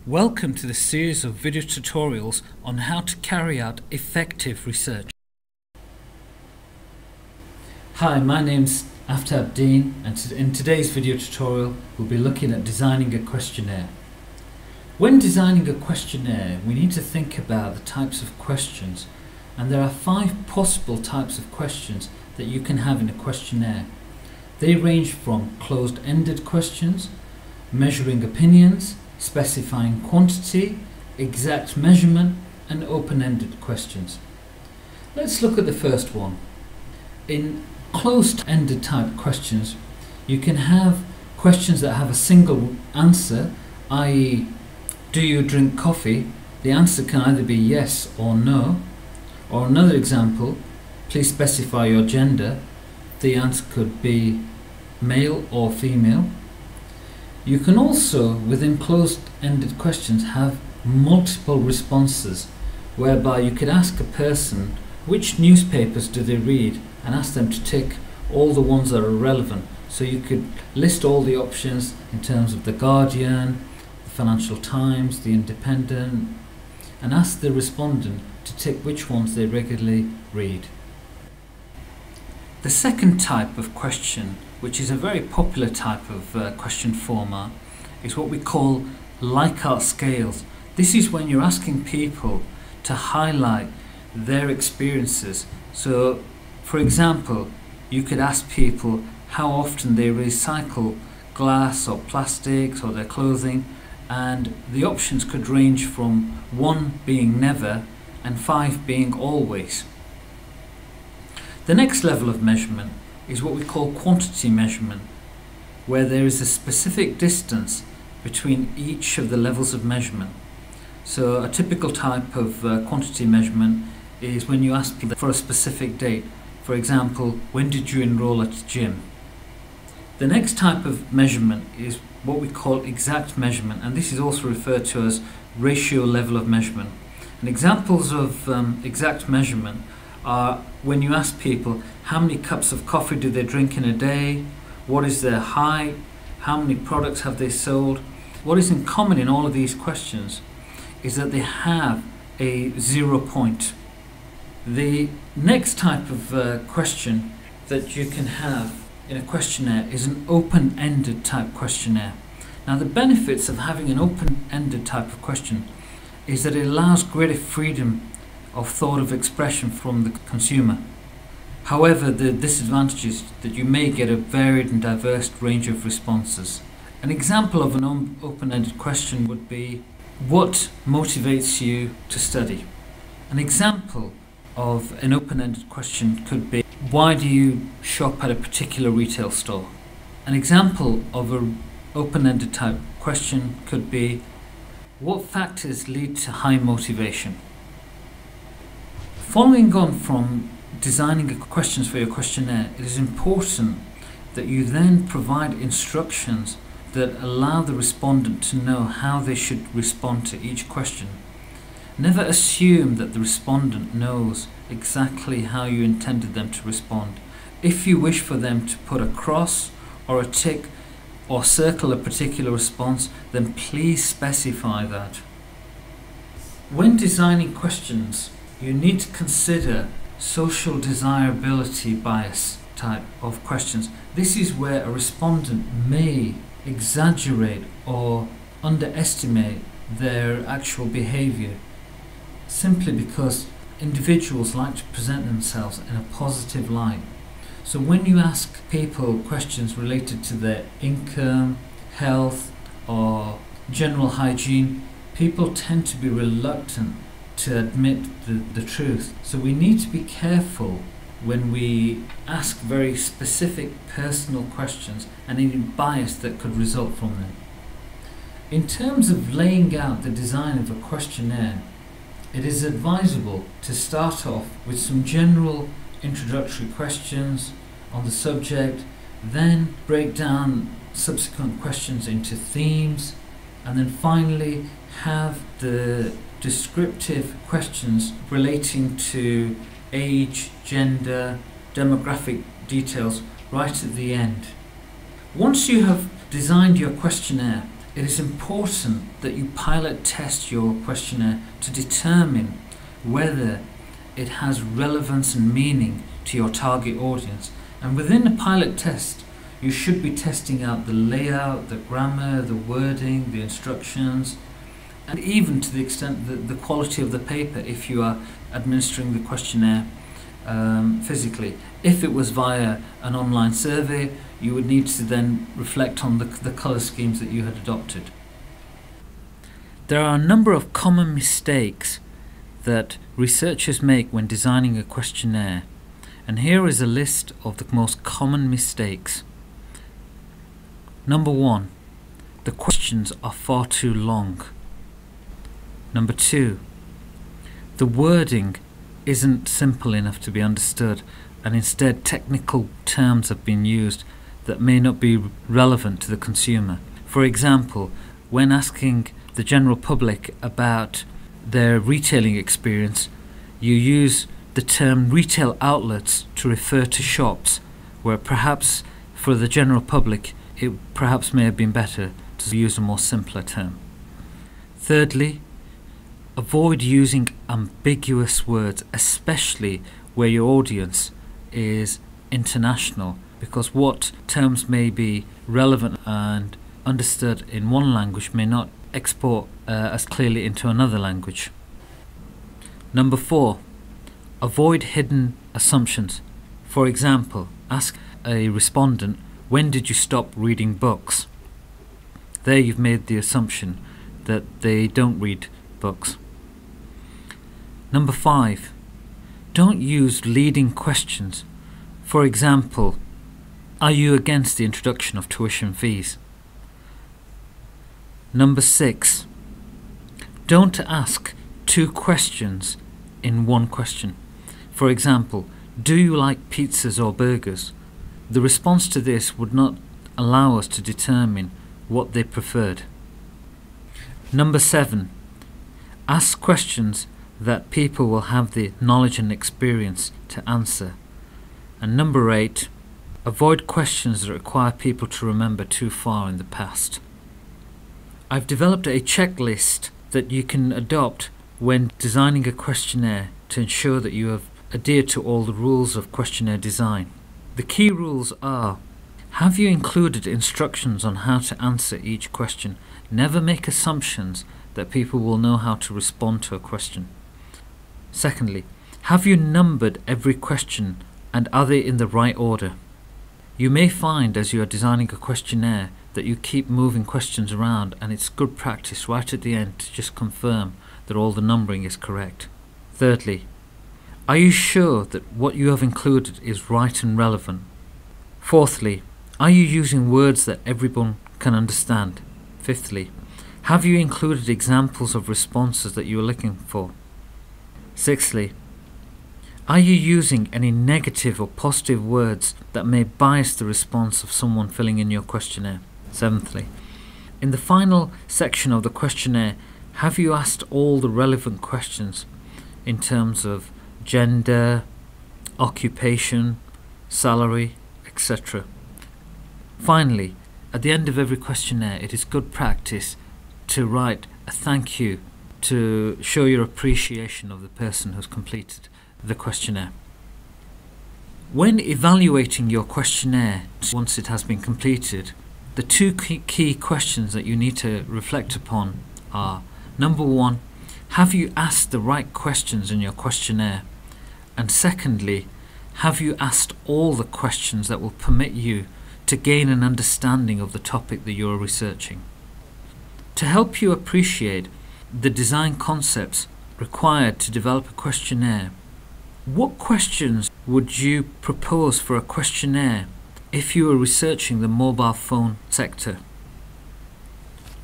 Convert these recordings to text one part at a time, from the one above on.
Welcome to the series of video tutorials on how to carry out effective research. Hi, my name's Aftab and in today's video tutorial we'll be looking at designing a questionnaire. When designing a questionnaire, we need to think about the types of questions, and there are 5 possible types of questions that you can have in a questionnaire. They range from closed-ended questions, measuring opinions, specifying quantity, exact measurement, and open-ended questions. Let's look at the first one. In closed-ended type questions, you can have questions that have a single answer, i.e., do you drink coffee? The answer can either be yes or no. Or another example, please specify your gender. The answer could be male or female. You can also, within closed-ended questions, have multiple responses, whereby you could ask a person which newspapers do they read and ask them to tick all the ones that are relevant. So you could list all the options in terms of The Guardian, the Financial Times, the Independent, and ask the respondent to tick which ones they regularly read. The second type of question, which is a very popular type of question format, is what we call Likert scales. This is when you're asking people to highlight their experiences. So, for example, you could ask people how often they recycle glass or plastics or their clothing, and the options could range from 1 being never and 5 being always. The next level of measurement is what we call quantity measurement, where there is a specific distance between each of the levels of measurement. So a typical type of quantity measurement is when you ask people for a specific date. For example, when did you enroll at the gym? The next type of measurement is what we call exact measurement, and this is also referred to as ratio level of measurement. And examples of exact measurement are when you ask people how many cups of coffee do they drink in a day, what is their height, how many products have they sold. What is in common in all of these questions is that they have a 0 point. The next type of question that you can have in a questionnaire is an open-ended type questionnaire. Now, the benefits of having an open-ended type of question is that it allows greater freedom of thought of expression from the consumer. However, the disadvantage is that you may get a varied and diverse range of responses. An example of an open-ended question would be, what motivates you to study? An example of an open-ended question could be, why do you shop at a particular retail store? An example of an open-ended type question could be, what factors lead to high motivation? Following on from designing questions for your questionnaire, it is important that you then provide instructions that allow the respondent to know how they should respond to each question. Never assume that the respondent knows exactly how you intended them to respond. If you wish for them to put a cross or a tick or circle a particular response, then please specify that. When designing questions, you need to consider social desirability bias type of questions. This is where a respondent may exaggerate or underestimate their actual behavior, simply because individuals like to present themselves in a positive light. So when you ask people questions related to their income, health, or general hygiene, people tend to be reluctant to admit the truth. So we need to be careful when we ask very specific personal questions and any bias that could result from them. In terms of laying out the design of a questionnaire, it is advisable to start off with some general introductory questions on the subject, then break down subsequent questions into themes, and then finally have the descriptive questions relating to age, gender, demographic details right at the end. Once you have designed your questionnaire, it is important that you pilot test your questionnaire to determine whether it has relevance and meaning to your target audience. And within the pilot test, you should be testing out the layout, the grammar, the wording, the instructions, and even to the extent that the quality of the paper if you are administering the questionnaire physically. If it was via an online survey, you would need to then reflect on the colour schemes that you had adopted. There are a number of common mistakes that researchers make when designing a questionnaire, and here is a list of the most common mistakes. Number 1, the questions are far too long. Number 2, the wording isn't simple enough to be understood, and instead technical terms have been used that may not be relevant to the consumer. For example, when asking the general public about their retailing experience, you use the term retail outlets to refer to shops, where perhaps for the general public it perhaps may have been better to use a more simpler term. Thirdly, avoid using ambiguous words, especially where your audience is international, because what terms may be relevant and understood in one language may not export as clearly into another language. Number 4, avoid hidden assumptions. For example, ask a respondent, when did you stop reading books? There you've made the assumption that they don't read books. Number 5, don't use leading questions. For example, are you against the introduction of tuition fees? Number 6, don't ask 2 questions in one question. For example, do you like pizzas or burgers? The response to this would not allow us to determine what they preferred. Number 7, ask questions that people will have the knowledge and experience to answer. And number 8, avoid questions that require people to remember too far in the past. I've developed a checklist that you can adopt when designing a questionnaire to ensure that you have adhered to all the rules of questionnaire design. The key rules are: have you included instructions on how to answer each question? Never make assumptions that people will know how to respond to a question. Secondly, have you numbered every question and are they in the right order? You may find as you are designing a questionnaire that you keep moving questions around, and it's good practice right at the end to just confirm that all the numbering is correct. Thirdly, are you sure that what you have included is right and relevant? Fourthly, are you using words that everyone can understand? Fifthly, have you included examples of responses that you are looking for? Sixthly, are you using any negative or positive words that may bias the response of someone filling in your questionnaire? Seventhly, in the final section of the questionnaire, have you asked all the relevant questions in terms of gender, occupation, salary, etc.? Finally, at the end of every questionnaire, it is good practice to write a thank you to show your appreciation of the person who's completed the questionnaire. When evaluating your questionnaire, once it has been completed, the 2 key questions that you need to reflect upon are: number 1, have you asked the right questions in your questionnaire? And secondly, have you asked all the questions that will permit you to gain an understanding of the topic that you are researching? To help you appreciate the design concepts required to develop a questionnaire, what questions would you propose for a questionnaire if you were researching the mobile phone sector?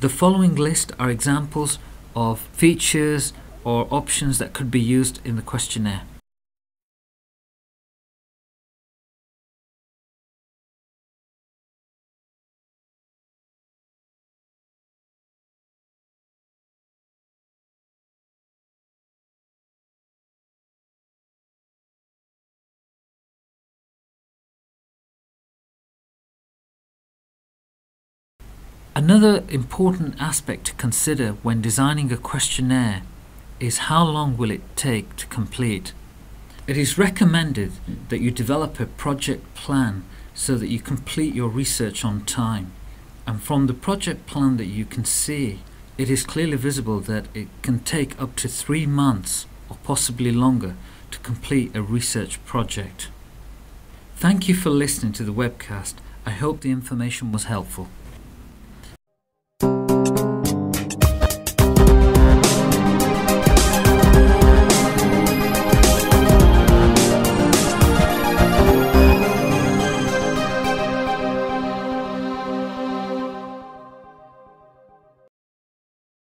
The following list are examples of features or options that could be used in the questionnaire. Another important aspect to consider when designing a questionnaire is how long will it take to complete. It is recommended that you develop a project plan so that you complete your research on time. And from the project plan that you can see, it is clearly visible that it can take up to 3 months or possibly longer to complete a research project. Thank you for listening to the webcast. I hope the information was helpful.